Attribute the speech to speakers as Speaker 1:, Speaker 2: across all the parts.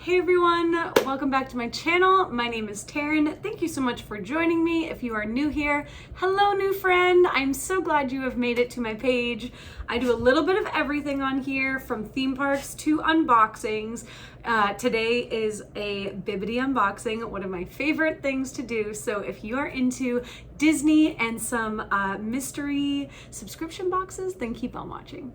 Speaker 1: Hey everyone, welcome back to my channel. My name is Taryn. Thank you so much for joining me. If you are new here, hello new friend. I'm so glad you have made it to my page. I do a little bit of everything on here, from theme parks to unboxings. Today is a Bibbidi unboxing, one of my favorite things to do. So if you are into Disney and some mystery subscription boxes, then keep on watching.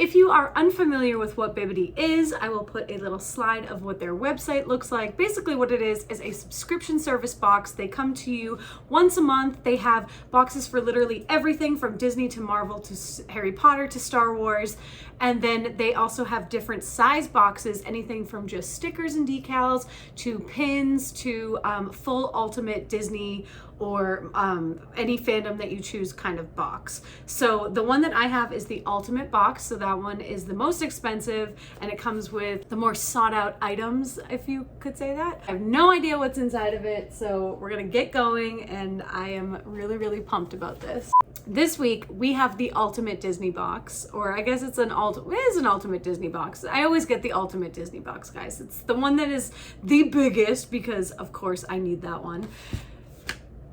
Speaker 1: If you are unfamiliar with what Bibbidi is, I will put a little slide of what their website looks like. Basically what it is a subscription service box. They come to you once a month. They have boxes for literally everything from Disney to Marvel to Harry Potter to Star Wars. And then they also have different size boxes, anything from just stickers and decals to pins to full ultimate Disney or any fandom that you choose kind of box. So the one that I have is the ultimate box. So that one is the most expensive and it comes with the more sought out items, if you could say that. I have no idea what's inside of it. So we're gonna get going and I am really, really pumped about this. This week we have the ultimate Disney box, or I guess it's an ultimate Disney box. I always get the ultimate Disney box, guys. It's the one that is the biggest because of course I need that one.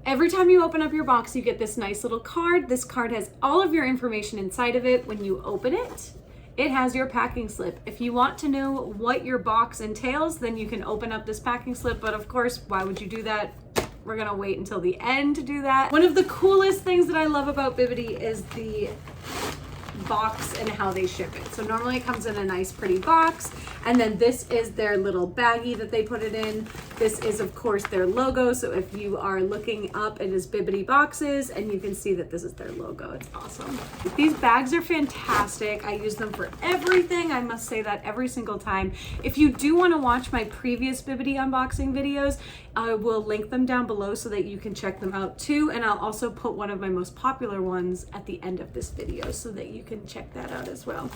Speaker 1: Every time you open up your box, you get this nice little card. This card has all of your information inside of it. When you open it, it has your packing slip. If you want to know what your box entails, then you can open up this packing slip. But of course, why would you do that? We're gonna wait until the end to do that. One of the coolest things that I love about Bibbidi is the box and how they ship it. So normally it comes in a nice pretty box, and then this is their little baggie that they put it in. This is of course their logo, so if you are looking up, it is Bibbidi boxes and you can see that this is their logo. It's awesome. These bags are fantastic. I use them for everything. I must say that every single time. If you do want to watch my previous Bibbidi unboxing videos, I will link them down below so that you can check them out too, and I'll also put one of my most popular ones at the end of this video so that you can check that out as well.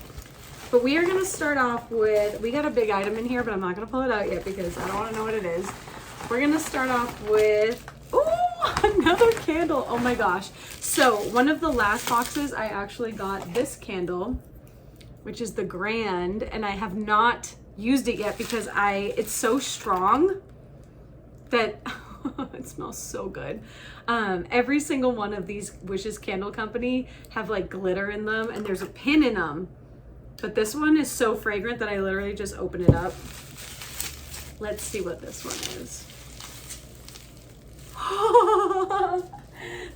Speaker 1: But we are going to start off with, we got a big item in here, but I'm not going to pull it out yet because I don't want to know what it is. We're going to start off with, oh, another candle. Oh my gosh. So one of the last boxes, I actually got this candle, which is the Grand, and I have not used it yet because it's so strong that it smells so good. Every single one of these Wishes Candle Company have like glitter in them and there's a pin in them. But this one is so fragrant that I literally just open it up. Let's see what this one is.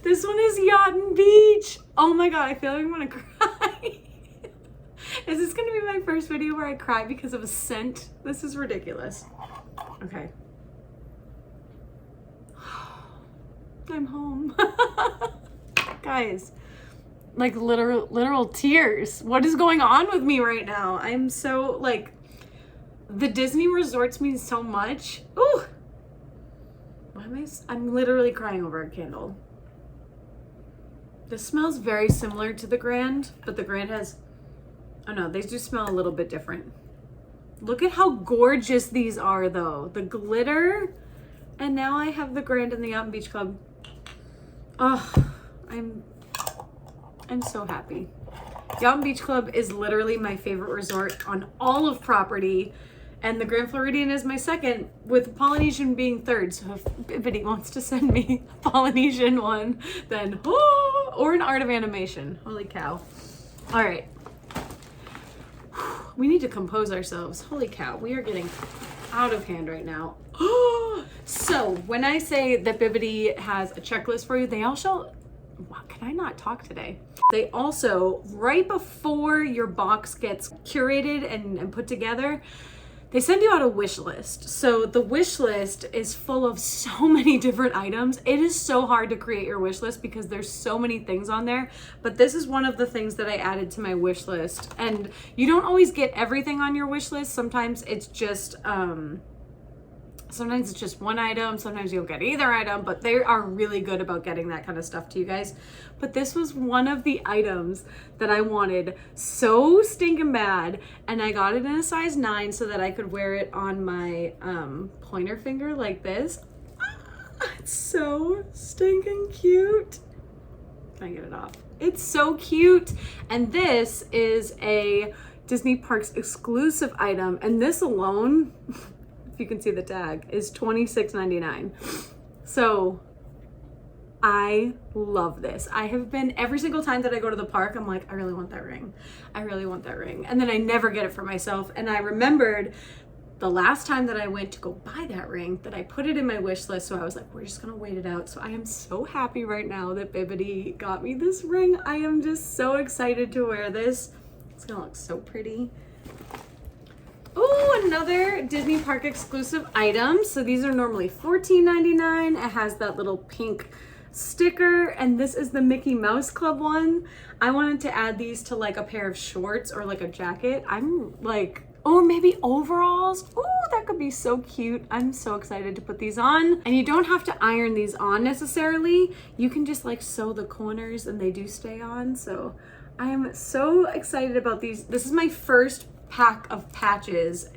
Speaker 1: This one is Yacht and Beach. Oh my God, I feel like I'm gonna cry. Is this gonna be my first video where I cry because of a scent? This is ridiculous. Okay. I'm home. Guys, like literal tears. What is going on with me right now? I'm so like, the Disney resorts mean so much. Ooh, why am I'm literally crying over a candle. This smells very similar to the Grand, but the Grand has, oh no, they do smell a little bit different. Look at how gorgeous these are though. The glitter, and now I have the Grand and the Yacht and Beach Club. Oh, I'm so happy. Yacht and Beach Club is literally my favorite resort on all of property, and the Grand Floridian is my second, with Polynesian being third. So if Bibbidi wants to send me a Polynesian one, then or an Art of Animation. Holy cow. All right. We need to compose ourselves. Holy cow, we are getting out of hand right now. So when I say that Bibbidi has a checklist for you, they also, wow, can I not talk today? They also, right before your box gets curated and put together, they send you out a wish list. So the wish list is full of so many different items. It is so hard to create your wish list because there's so many things on there, but this is one of the things that I added to my wish list. And you don't always get everything on your wish list. Sometimes it's just Sometimes it's just one item, sometimes you'll get either item, but they are really good about getting that kind of stuff to you guys. But this was one of the items that I wanted so stinking bad, and I got it in a size 9 so that I could wear it on my pointer finger like this. It's so stinking cute. Can I get it off? It's so cute. And this is a Disney Parks exclusive item, and this alone, if you can see the tag, is $26.99. So I love this. I have been, every single time that I go to the park, I'm like, I really want that ring. I really want that ring. And then I never get it for myself. And I remembered the last time that I went to go buy that ring that I put it in my wish list. So I was like, we're just gonna wait it out. So I am so happy right now that Bibbidi got me this ring. I am just so excited to wear this. It's gonna look so pretty. Oh, another Disney Park exclusive item. So these are normally $14.99. It has that little pink sticker, and this is the Mickey Mouse Club one. I wanted to add these to like a pair of shorts or like a jacket. I'm like, oh, maybe overalls. Oh, that could be so cute. I'm so excited to put these on. And you don't have to iron these on necessarily. You can just like sew the corners and they do stay on. So I am so excited about these. This is my first pack of patches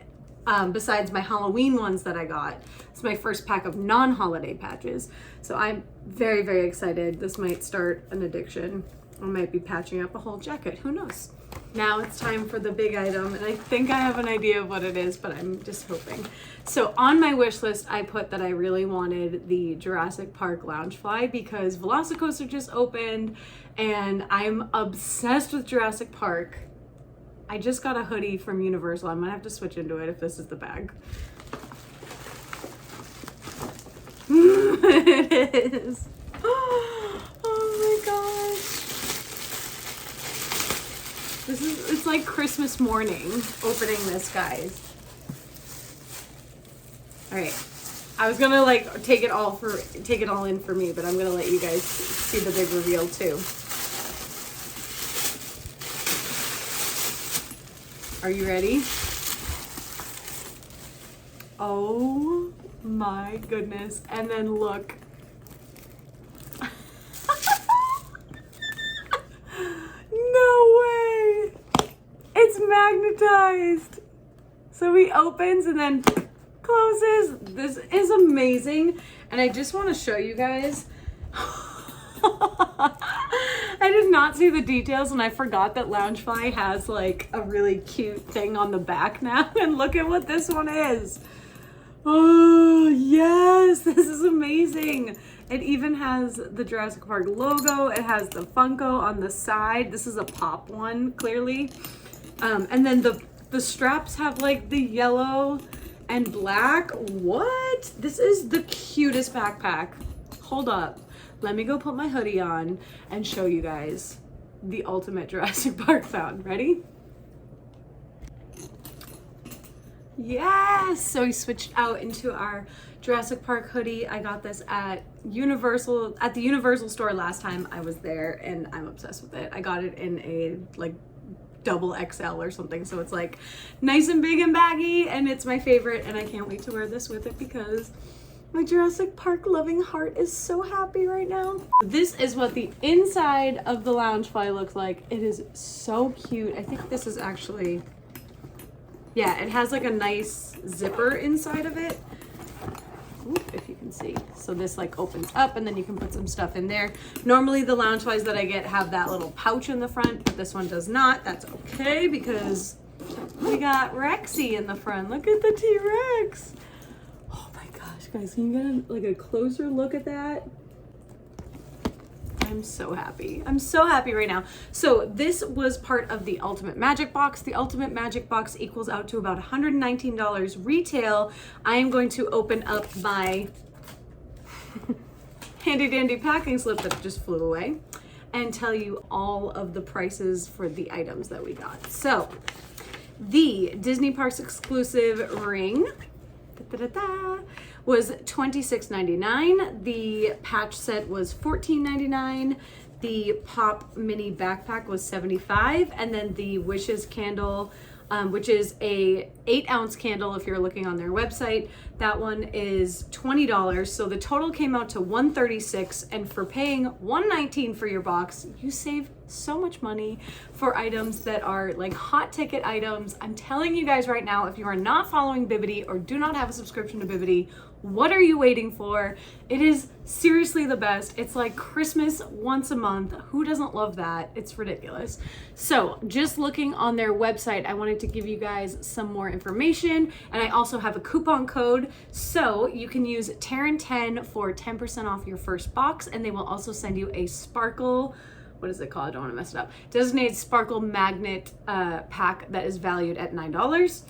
Speaker 1: besides my Halloween ones that I got. It's my first pack of non-holiday patches. So I'm very, very excited. This might start an addiction. I might be patching up a whole jacket, who knows? Now it's time for the big item, and I think I have an idea of what it is, but I'm just hoping. So on my wish list, I put that I really wanted the Jurassic Park Loungefly because Velocicoaster just opened, and I'm obsessed with Jurassic Park. I just got a hoodie from Universal. I'm gonna have to switch into it if this is the bag. It is. Oh my gosh. It's like Christmas morning opening this, guys. All right. I was gonna like take it all in for me, but I'm gonna let you guys see the big reveal too. Are you ready? Oh my goodness. And then look. No way. It's magnetized. So he opens and then closes. This is amazing. And I just want to show you guys. I did not see the details, and I forgot that Loungefly has like a really cute thing on the back now. And look at what this one is. Oh yes, this is amazing. It even has the Jurassic Park logo. It has the Funko on the side. This is a pop one, clearly. And then the straps have like the yellow and black. What? This is the cutest backpack. Hold up. Let me go put my hoodie on and show you guys the ultimate Jurassic Park found. Ready? Yes! So we switched out into our Jurassic Park hoodie. I got this at the Universal store last time I was there, and I'm obsessed with it. I got it in a like double XL or something, so it's like nice and big and baggy, and it's my favorite, and I can't wait to wear this with it because my Jurassic Park loving heart is so happy right now. This is what the inside of the Loungefly looks like. It is so cute. I think this is actually, yeah, it has like a nice zipper inside of it. Ooh, if you can see. So this like opens up and then you can put some stuff in there. Normally the Loungeflies that I get have that little pouch in the front, but this one does not. That's okay because we got Rexy in the front. Look at the T-Rex. Guys, can you get like a closer look at that? I'm so happy. I'm so happy right now. So this was part of the Ultimate Magic Box. The Ultimate Magic Box equals out to about $119 retail. I am going to open up my handy dandy packing slip that just flew away and tell you all of the prices for the items that we got. So the Disney Parks exclusive ring was $26.99. The patch set was $14.99. The Pop Mini backpack was $75, and then the Wishes candle which is a 8-ounce candle if you're looking on their website. That one is $20. So the total came out to $136, and for paying $119 for your box, you save so much money for items that are like hot ticket items. I'm telling you guys right now, if you are not following Bibity or do not have a subscription to Bibity, what are you waiting for? It is seriously the best. It's like Christmas once a month. Who doesn't love that? It's ridiculous. So just looking on their website, I wanted to give you guys some more information, and I also have a coupon code. So you can use Taryn10 for 10% off your first box, and they will also send you a sparkle, what is it called? I don't want to mess it up. Designated sparkle magnet pack that is valued at $9.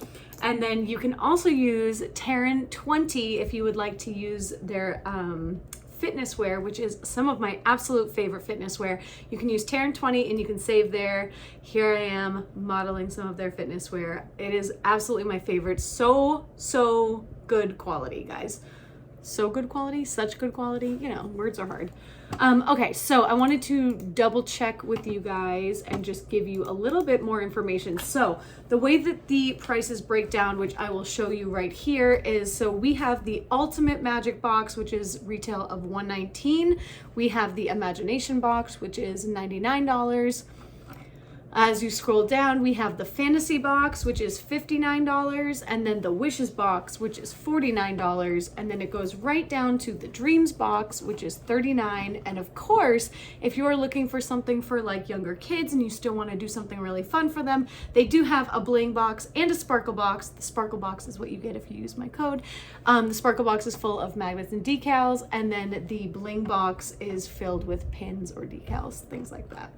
Speaker 1: And then you can also use Taryn20 if you would like to use their fitness wear, which is some of my absolute favorite fitness wear. You can use Taryn20 and you can save there. Here I am modeling some of their fitness wear. It is absolutely my favorite. So good quality, guys. So good quality, such good quality, you know, words are hard. Okay, so I wanted to double check with you guys and just give you a little bit more information. So the way that the prices break down, which I will show you right here, is so we have the Ultimate Magic Box, which is retail of $119. We have the Imagination Box, which is $99. As you scroll down, we have the Fantasy Box, which is $59, and then the Wishes Box, which is $49, and then it goes right down to the Dreams Box, which is $39. And of course, if you're looking for something for like younger kids and you still want to do something really fun for them, they do have a Bling Box and a Sparkle Box. The Sparkle Box is what you get if you use my code. The Sparkle Box is full of magnets and decals, and then the Bling Box is filled with pins or decals, things like that.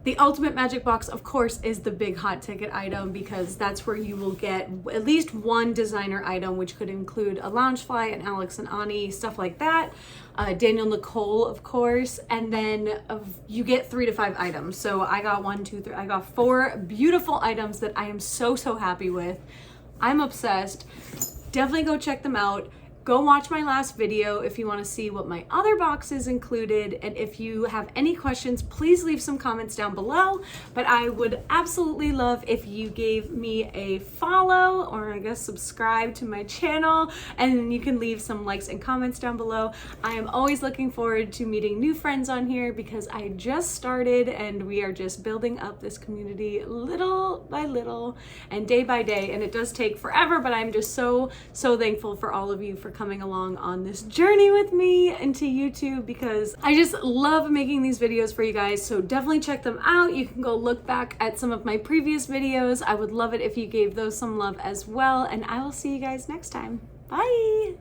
Speaker 1: The Ultimate Magic Box, of course, is the big hot ticket item because that's where you will get at least one designer item, which could include a Loungefly, an Alex and Ani, stuff like that. Daniel Nicole, of course, and then you get 3 to 5 items. So I got 1, 2, 3, I got 4 beautiful items that I am so happy with. I'm obsessed. Definitely go check them out. Go watch my last video if you want to see what my other boxes included, and if you have any questions, please leave some comments down below. But I would absolutely love if you gave me a follow, or I guess subscribe to my channel, and then you can leave some likes and comments down below. I am always looking forward to meeting new friends on here because I just started and we are just building up this community little by little and day by day, and it does take forever, but I'm just so thankful for all of you for coming along on this journey with me into YouTube, because I just love making these videos for you guys. So definitely check them out. You can go look back at some of my previous videos. I would love it if you gave those some love as well, and I will see you guys next time. Bye.